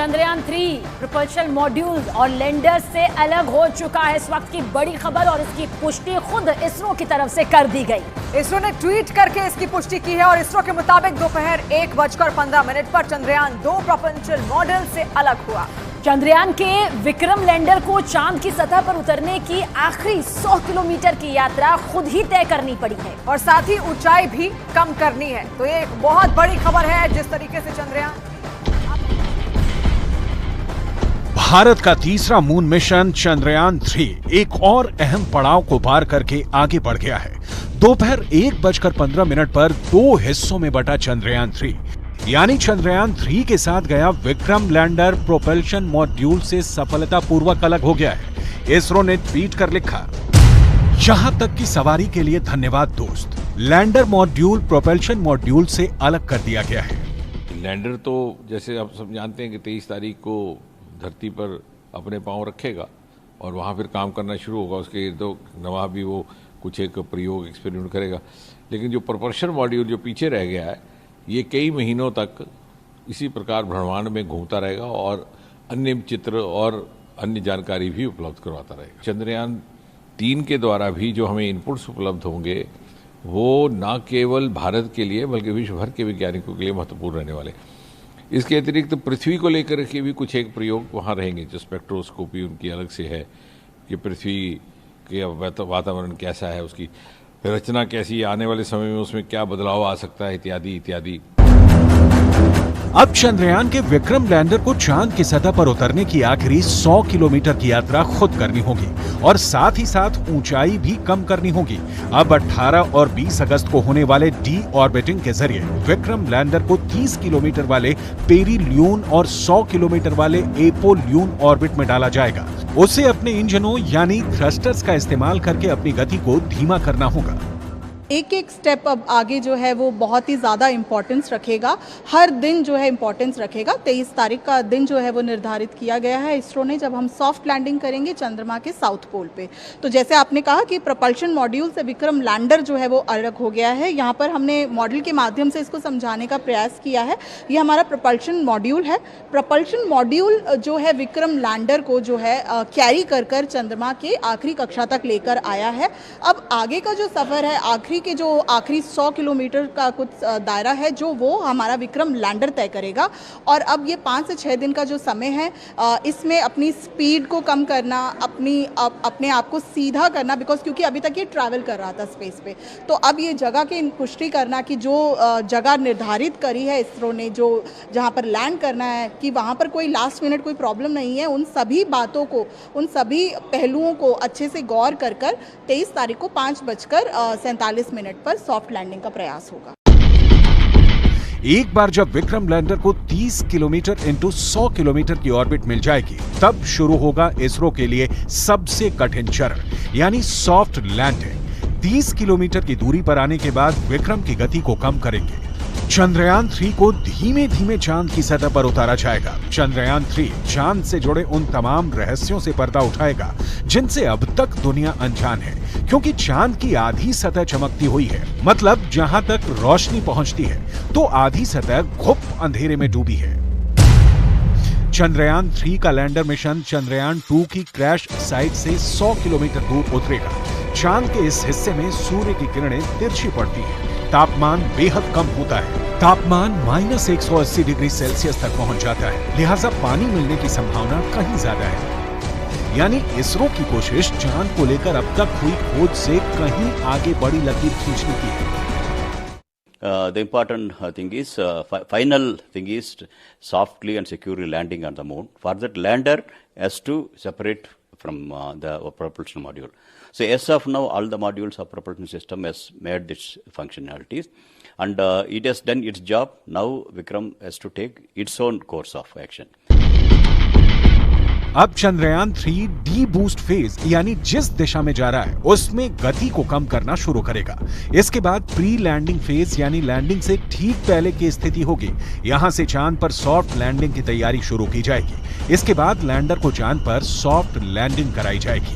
Chandrayaan 3 propulsion module और lander से अलग हो चुका है। इस वक्त की बड़ी खबर और इसकी पुष्टि खुद इसरो की तरफ से कर दी गई। इसरो ने ट्वीट करके इसकी पुष्टि की है और इसरो के मुताबिक दोपहर 1:15 पर चंद्रयान 2 प्रोपल्शन मॉड्यूल से अलग हुआ। चंद्रयान के विक्रम लैंडर को चांद की सतह पर उतरने की आखिरी 100 किलोमीटर की यात्रा खुद ही तय करनी पड़ी है और साथ ही ऊंचाई भी कम करनी है। तो ये एक बहुत बड़ी खबर है। जिस तरीके से चंद्रयान भारत का तीसरा मून मिशन चंद्रयान 3 एक और अहम पड़ाव को पार करके आगे बढ़ गया है। दोपहर 1:15 पर 2 हिस्सों में बटा चंद्रयान 3, यानी चंद्रयान 3 के साथ गया विक्रम लैंडर प्रोपल्शन मॉड्यूल से सफलतापूर्वक अलग हो गया है। इसरो ने ट्वीट कर लिखा, यहां तक की सवारी के लिए धन्यवाद दोस्त। लैंडर मॉड्यूल प्रोपल्शन मॉड्यूल से अलग कर दिया गया है। लैंडर तो जैसे आप सब जानते हैं कि 23 तारीख को धरती पर अपने पांव रखेगा और वहां फिर काम करना शुरू होगा। उसके तो नवा भी वो कुछ एक प्रयोग एक्सपेरिमेंट करेगा। लेकिन जो प्रोपल्शन मॉड्यूल जो पीछे रह गया है, ये कई महीनों तक इसी प्रकार ब्रह्मांड में घूमता रहेगा और अन्य चित्र और अन्य जानकारी भी उपलब्ध करवाता रहेगा। चंद्रयान 3 के द्वारा भी जो हमें इनपुट्स उपलब्ध होंगे वो न केवल भारत के लिए बल्कि विश्व भर के वैज्ञानिकों के लिए महत्वपूर्ण रहने वाले। इसके अतिरिक्त पृथ्वी को लेकर के भी कुछ एक प्रयोग वहाँ रहेंगे। जो स्पेक्ट्रोस्कोपी उनकी अलग से है कि पृथ्वी के वातावरण कैसा है, उसकी रचना कैसी है, आने वाले समय में उसमें क्या बदलाव आ सकता है, इत्यादि इत्यादि। अब चंद्रयान के विक्रम लैंडर को चांद की सतह पर उतरने की आखिरी 100 किलोमीटर की यात्रा खुद करनी होगी और साथ ही साथ ऊंचाई भी कम करनी होगी। अब 18 और 20 अगस्त को होने वाले डी ऑर्बिटिंग के जरिए विक्रम लैंडर को 30 किलोमीटर वाले पेरिल्यून और 100 किलोमीटर वाले एपोल्यून ऑर्बिट में डाला जाएगा। उसे अपने इंजनों यानी थ्रस्टर्स का इस्तेमाल करके अपनी गति को धीमा करना होगा। एक एक स्टेप अब आगे जो है वो बहुत ही ज़्यादा इम्पोर्टेंस रखेगा। हर दिन जो है इम्पोर्टेंस रखेगा। 23 तारीख का दिन जो है वो निर्धारित किया गया है इसरो ने, जब हम सॉफ्ट लैंडिंग करेंगे चंद्रमा के साउथ पोल पे। तो जैसे आपने कहा कि प्रोपल्शन मॉड्यूल से विक्रम लैंडर जो है वो अलग हो गया है। यहाँ पर हमने मॉडल के माध्यम से इसको समझाने का प्रयास किया है। ये हमारा प्रोपल्शन मॉड्यूल है। प्रोपल्शन मॉड्यूल जो है विक्रम लैंडर को जो है कैरी कर चंद्रमा के आखिरी कक्षा तक लेकर आया है। अब आगे का जो सफ़र है, आखिरी 100 किलोमीटर का कुछ दायरा है जो वो हमारा विक्रम लैंडर तय करेगा। और अब ये 5 से 6 दिन का जो समय है, इसमें अपनी स्पीड को कम करना, अपने आप को सीधा करना, क्योंकि अभी तक ये ट्रैवल कर रहा था स्पेस पे। तो अब ये जगह की पुष्टि करना कि जो जगह निर्धारित करी है इसरो ने, जो जहाँ पर लैंड करना है, कि वहाँ पर कोई लास्ट मिनट कोई प्रॉब्लम नहीं है। उन सभी बातों को, उन सभी पहलुओं को अच्छे से गौर कर 23 तारीख को 5:47 पर सॉफ्ट लैंडिंग का प्रयास होगा। एक बार जब विक्रम लैंडर को 30 किलोमीटर इंटू 100 किलोमीटर की ऑर्बिट मिल जाएगी, तब शुरू होगा इसरो के लिए सबसे कठिन चरण, यानी सॉफ्ट लैंडिंग। 30 किलोमीटर की दूरी पर आने के बाद विक्रम की गति को कम करेंगे। चंद्रयान 3 को धीमे धीमे चांद की सतह पर उतारा जाएगा। चंद्रयान 3 चांद से जुड़े उन तमाम रहस्यों से पर्दा उठाएगा जिनसे अब तक दुनिया अनजान है, क्योंकि चांद की आधी सतह चमकती हुई है। मतलब जहां तक रोशनी पहुंचती है तो आधी सतह घुप अंधेरे में डूबी है। चंद्रयान 3 का लैंडर मिशन चंद्रयान 2 की क्रैश साइट से 100 किलोमीटर दूर उतरेगा। चांद के इस हिस्से में सूर्य की किरणें तिरछी पड़ती हैं, तापमान बेहद कम होता है। तापमान -180 डिग्री सेल्सियस तक पहुंच जाता है, लिहाजा पानी मिलने की संभावना कहीं ज्यादा है। यानी इसरो की कोशिश चांद को लेकर अब तक हुई खोज से कहीं आगे बड़ी लकीर खींचने की है। The important thing is, final thing is softly and securely landing on the moon. For that, lander has to separate from the propulsion module. So as of now, all the modules of propulsion system has made its functionalities, and it has done its job. Now Vikram has to take its own course of action. अब Chandrayaan 3 D boost phase, यानी जिस दिशा में जा रहा है उसमें गति को कम करना शुरू करेगा। इसके बाद प्री लैंडिंग फेज, यानी लैंडिंग से ठीक पहले की स्थिति होगी। यहां से चांद पर सॉफ्ट लैंडिंग की तैयारी शुरू की जाएगी। इसके बाद लैंडर को चांद पर सॉफ्ट लैंडिंग कराई जाएगी।